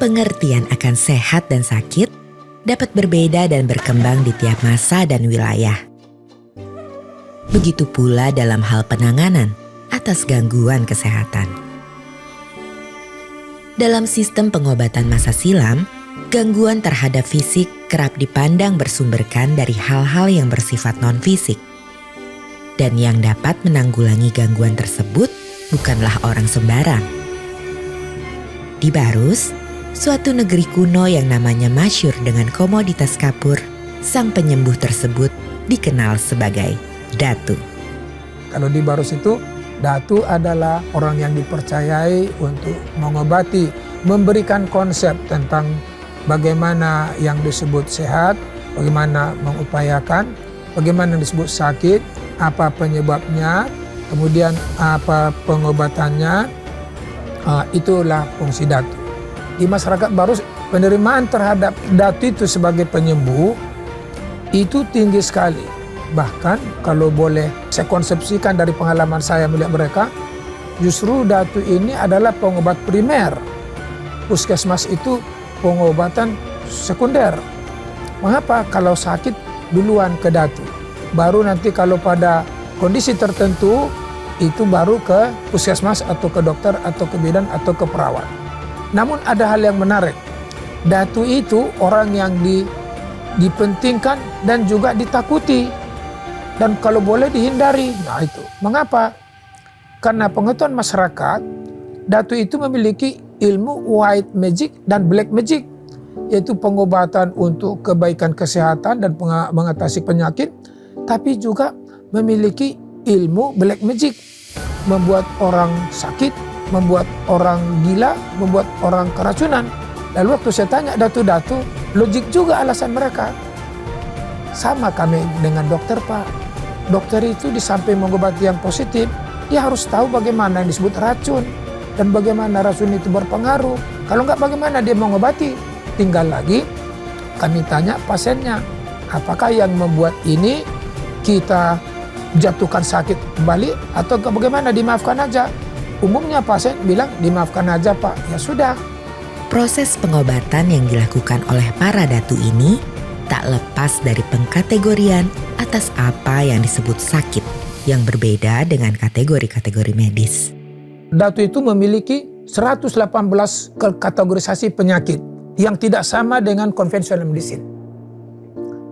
Pengertian akan sehat dan sakit dapat berbeda dan berkembang di tiap masa dan wilayah. Begitu pula dalam hal penanganan atas gangguan kesehatan. Dalam sistem pengobatan masa silam, gangguan terhadap fisik kerap dipandang bersumberkan dari hal-hal yang bersifat non-fisik. Dan yang dapat menanggulangi gangguan tersebut bukanlah orang sembarang. Di Barus, suatu negeri kuno yang namanya masyhur dengan komoditas kapur, sang penyembuh tersebut dikenal sebagai Datu. Kalau di Barus itu, Datu adalah orang yang dipercayai untuk mengobati, memberikan konsep tentang bagaimana yang disebut sehat, bagaimana mengupayakan, bagaimana disebut sakit, apa penyebabnya, kemudian apa pengobatannya. Itulah fungsi Datu. Di masyarakat Barus, penerimaan terhadap Datu itu sebagai penyembuh itu tinggi sekali. Bahkan kalau boleh saya konsepsikan dari pengalaman saya melihat mereka, justru Datu ini adalah pengobat primer. Puskesmas itu pengobatan sekunder. Mengapa? Kalau sakit duluan ke Datu. Baru nanti kalau pada kondisi tertentu itu baru ke puskesmas atau ke dokter atau ke bidan atau ke perawat. Namun ada hal yang menarik. Datu itu orang yang dipentingkan dan juga ditakuti. Dan kalau boleh dihindari. Nah itu. Mengapa? Karena pengetahuan masyarakat, Datu itu memiliki ilmu white magic dan black magic. Yaitu pengobatan untuk kebaikan kesehatan dan mengatasi penyakit. Tapi juga memiliki ilmu black magic. Membuat orang sakit, membuat orang gila, membuat orang keracunan. Lalu waktu saya tanya Datu-Datu, logik juga alasan mereka. Sama kami dengan dokter, Pak. Dokter itu di samping mengobati yang positif, dia harus tahu bagaimana yang disebut racun. Dan bagaimana racun itu berpengaruh. Kalau enggak bagaimana dia mengobati. Tinggal lagi kami tanya pasiennya, apakah yang membuat ini kita jatuhkan sakit kembali atau bagaimana, dimaafkan aja. Umumnya pasien bilang dimaafkan aja Pak, ya sudah. Proses pengobatan yang dilakukan oleh para Datu ini tak lepas dari pengkategorian atas apa yang disebut sakit yang berbeda dengan kategori-kategori medis. Datu itu memiliki 118 kategorisasi penyakit yang tidak sama dengan konvensional medicine.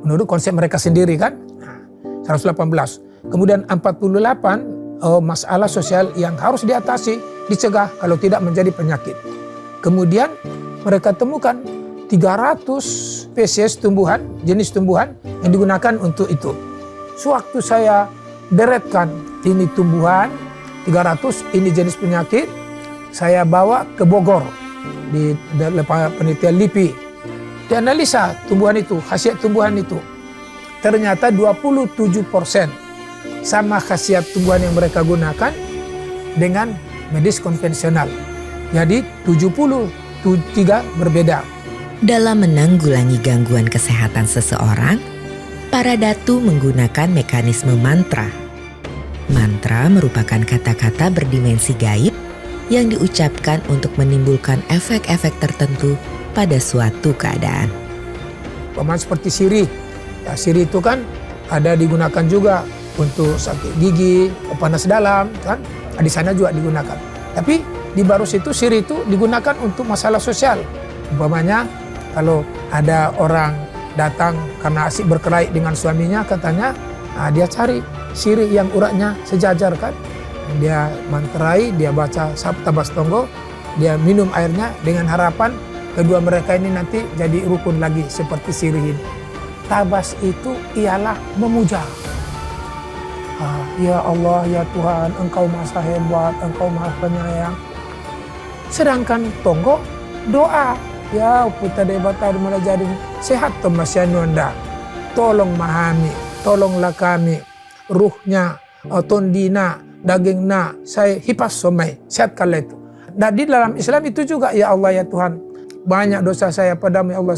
Menurut konsep mereka sendiri kan, 118. Kemudian 48 masalah sosial yang harus diatasi, dicegah kalau tidak menjadi penyakit. Kemudian mereka temukan 300 spesies tumbuhan, jenis tumbuhan yang digunakan untuk itu. Sewaktu saya deretkan ini tumbuhan, 300 ini jenis penyakit, saya bawa ke Bogor di penelitian LIPI. Dianalisa tumbuhan itu, khasiat tumbuhan itu. Ternyata 27% sama khasiat tumbuhan yang mereka gunakan dengan medis konvensional. Jadi 73 berbeda. Dalam menanggulangi gangguan kesehatan seseorang, para Datu menggunakan mekanisme mantra. Mantra merupakan kata-kata berdimensi gaib yang diucapkan untuk menimbulkan efek-efek tertentu pada suatu keadaan. Pemain seperti sirih. Ya, sirih itu kan ada digunakan juga untuk sakit gigi, panas dalam, kan? Di sana juga digunakan. Tapi di Barus itu sirih itu digunakan untuk masalah sosial. Umpamanya kalau ada orang datang karena asik berkelahi dengan suaminya, katanya dia cari sirih yang uratnya sejajar kan. Dia manterai, dia baca Sabtabas Tonggo, dia minum airnya dengan harapan kedua mereka ini nanti jadi rukun lagi seperti sirih ini. Tabas itu ialah memuja. Ya Allah, ya Tuhan, Engkau Maha Hebat, Engkau Maha Penyayang. Sedangkan Tonggo doa. Ya puta debatar mulai jadi sehat Tomasyanu Anda. Tolong mahami, tolonglah kami. Ruhnya, tondina, dagingna, saya hipas somai, sehatkanlah itu. Dan di dalam Islam itu juga, ya Allah ya Tuhan, banyak dosa saya padamu ya Allah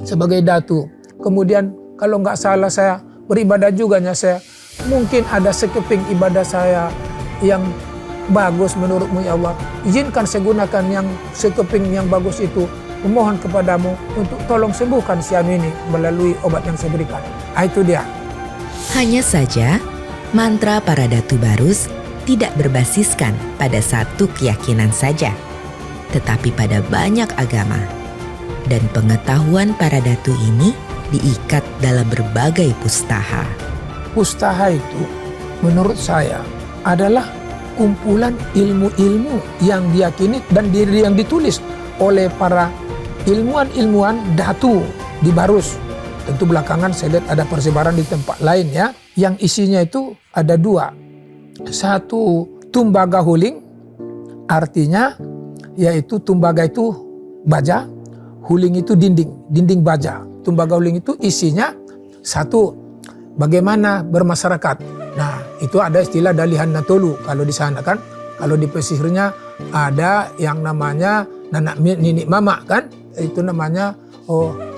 sebagai Datu. Kemudian kalau nggak salah saya beribadah juga saya. Mungkin ada sekeping ibadah saya yang bagus menurutmu ya Allah, izinkan saya gunakan yang sekeping yang bagus itu, memohon kepadamu untuk tolong sembuhkan si anu ini melalui obat yang saya berikan. Itu dia. Hanya saja, mantra para Datu Barus tidak berbasiskan pada satu keyakinan saja, tetapi pada banyak agama. Dan pengetahuan para datu ini diikat dalam berbagai pustaha. Pustaha itu menurut saya adalah kumpulan ilmu-ilmu yang diyakini dan yang ditulis oleh para ilmuwan-ilmuwan datu di Barus. Tentu belakangan saya lihat ada persebaran di tempat lain ya. Yang isinya itu ada 2. Satu, tumbaga huling, artinya yaitu tumbaga itu baja, huling itu dinding baja. Tumbaga huling itu isinya 1, bagaimana bermasyarakat. Nah, itu ada istilah dalihan natolu kalau di sana kan. Kalau di pesisirnya ada yang namanya nanak ninik mama kan. Itu namanya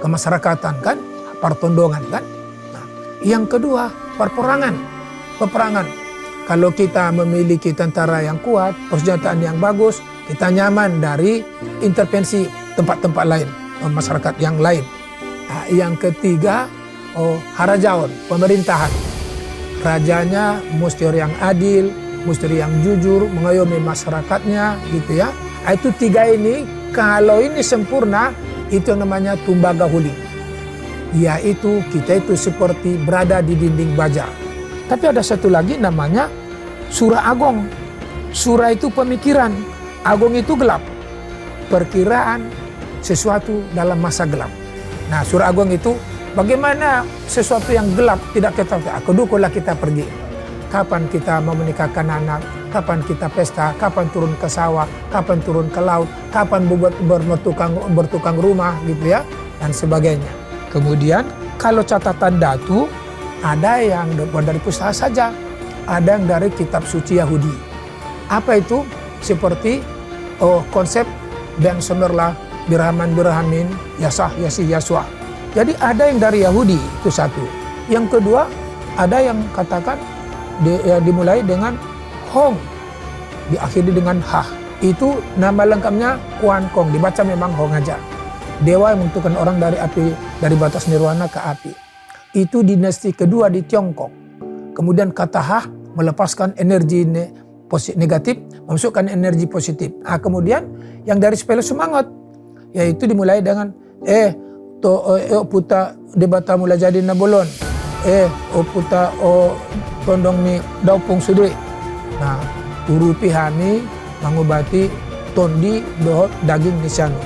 kemasyarakatan kan, pertondongan kan. Nah, yang kedua, peperangan. Kalau kita memiliki tentara yang kuat, persenjataan yang bagus, kita nyaman dari intervensi tempat-tempat lain, masyarakat yang lain. Nah, yang ketiga, harajaon, pemerintahan. Rajanya mesti yang adil, mesti yang jujur, mengayomi masyarakatnya gitu ya. Itu 3 ini, kalau ini sempurna, itu namanya tumbaga huling. Yaitu kita itu seperti berada di dinding baja. Tapi ada satu lagi namanya Surah Agong. Surah itu pemikiran, Agong itu gelap. Perkiraan sesuatu dalam masa gelap. Nah, Surah Agong itu bagaimana sesuatu yang gelap tidak ketahui. Kedukulah kita pergi. Kapan kita mau menikahkan anak, kapan kita pesta, kapan turun ke sawah, kapan turun ke laut, kapan bertukang rumah gitu ya, dan sebagainya. Kemudian kalau catatan datu, ada yang dari pustaha saja, ada yang dari kitab suci Yahudi. Apa itu? Seperti konsep Ben Somerlah, Birhamin, Yasah, Yasih, Yaswah. Jadi ada yang dari Yahudi, itu satu. Yang kedua, ada yang katakan dimulai dengan Hong, diakhiri dengan Hah. Itu nama lengkapnya Kuan Kong, dibaca memang Hong aja. Dewa yang menentukan orang dari api, dari batas nirwana ke api. Itu dinasti kedua di Tiongkok. Kemudian kata Hah melepaskan energi negatif, memasukkan energi positif. Nah, kemudian yang dari spell semangat, yaitu dimulai dengan puta debata mula jadi nabolon. Puta tondong ni daupung sudui. Nah, urupi hami mengobati tondi dohot daging nisanu.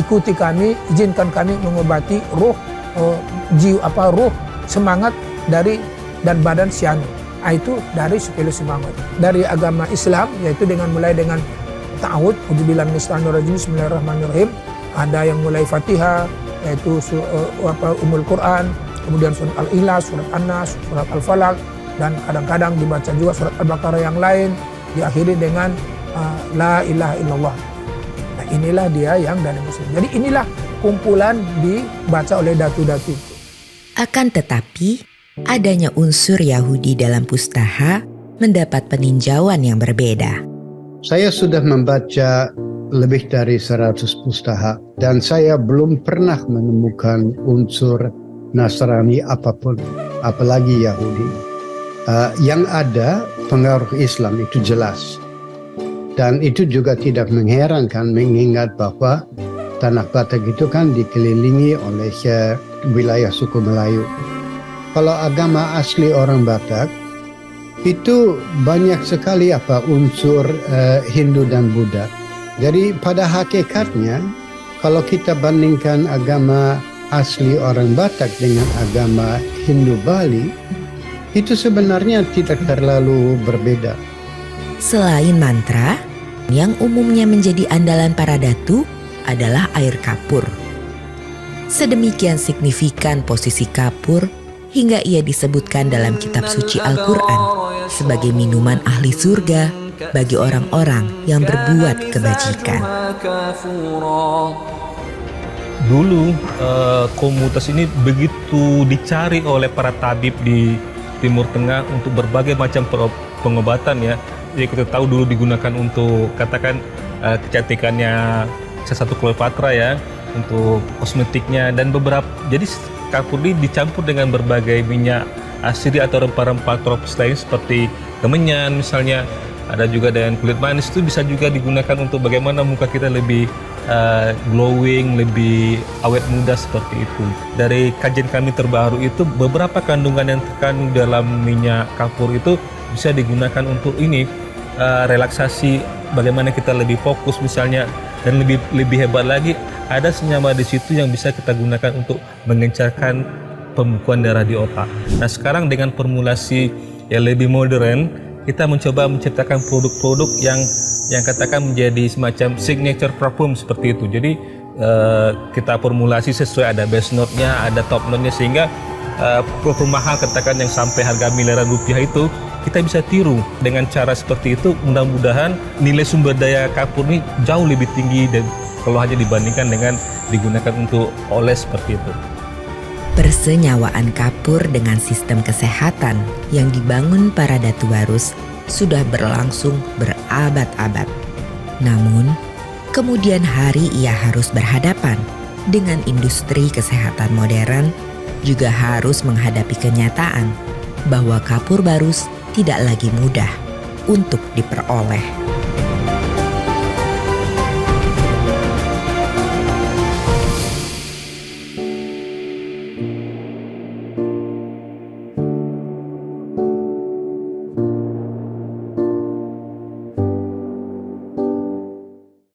Ikuti kami, izinkan kami mengobati roh roh semangat dari dan badan sianu. Itu dari sepuluh semangat. Dari agama Islam, yaitu mulai dengan ta'awud, ujubillah minasyaitonirrajim, bismillahirrahmanirrahim. Ada yang mulai Fatihah, yaitu Ummul Quran, kemudian surat Al-Ikhlas, surat An-Nas, surat Al-Falaq, dan kadang-kadang dibaca juga surat Al-Baqarah yang lain, diakhiri dengan La ilaha illallah. Nah, inilah dia yang dari Muslim. Jadi inilah kumpulan dibaca oleh datu-datu. Akan tetapi, adanya unsur Yahudi dalam pustaha mendapat peninjauan yang berbeda. Saya sudah membaca lebih dari 100 pustaha dan saya belum pernah menemukan unsur Nasrani apapun, apalagi Yahudi. Yang ada pengaruh Islam itu jelas. Dan itu juga tidak mengherankan mengingat bahwa Tanah Batak itu kan dikelilingi oleh wilayah suku Melayu. Kalau agama asli orang Batak itu banyak sekali unsur Hindu dan Buddha. Jadi pada hakikatnya kalau kita bandingkan agama asli orang Batak dengan agama Hindu Bali, itu sebenarnya tidak terlalu berbeda. Selain mantra, yang umumnya menjadi andalan para datu adalah air kapur. Sedemikian signifikan posisi kapur hingga ia disebutkan dalam kitab suci Al-Quran sebagai minuman ahli surga bagi orang-orang yang berbuat kebajikan. Dulu komunitas ini begitu dicari oleh para tabib di Timur Tengah untuk berbagai macam pengobatan ya. yang kita tahu dulu digunakan untuk katakan kecantikannya salah satu Cleopatra ya, untuk kosmetiknya dan beberapa. Jadi kapur ini dicampur dengan berbagai minyak asiri atau rempah-rempah tropis lain seperti kemenyan misalnya. Ada juga dengan kulit manis, itu bisa juga digunakan untuk bagaimana muka kita lebih glowing, lebih awet muda seperti itu. Dari kajian kami terbaru itu, beberapa kandungan yang terkandung dalam minyak kapur itu bisa digunakan untuk ini relaksasi, bagaimana kita lebih fokus misalnya, dan lebih hebat lagi ada senyawa di situ yang bisa kita gunakan untuk mengencarkan pembekuan darah di otak. Nah sekarang dengan formulasi yang lebih modern, kita mencoba menciptakan produk-produk yang katakan menjadi semacam signature perfume seperti itu. Jadi kita formulasi sesuai, ada base note-nya, ada top note-nya, sehingga perfume mahal katakan yang sampai harga miliaran rupiah itu kita bisa tiru. Dengan cara seperti itu mudah-mudahan nilai sumber daya kapur ini jauh lebih tinggi dan kalau hanya dibandingkan dengan digunakan untuk oles seperti itu. Persenyawaan kapur dengan sistem kesehatan yang dibangun para Datu Barus sudah berlangsung berabad-abad. Namun, kemudian hari ia harus berhadapan dengan industri kesehatan modern, juga harus menghadapi kenyataan bahwa kapur barus tidak lagi mudah untuk diperoleh.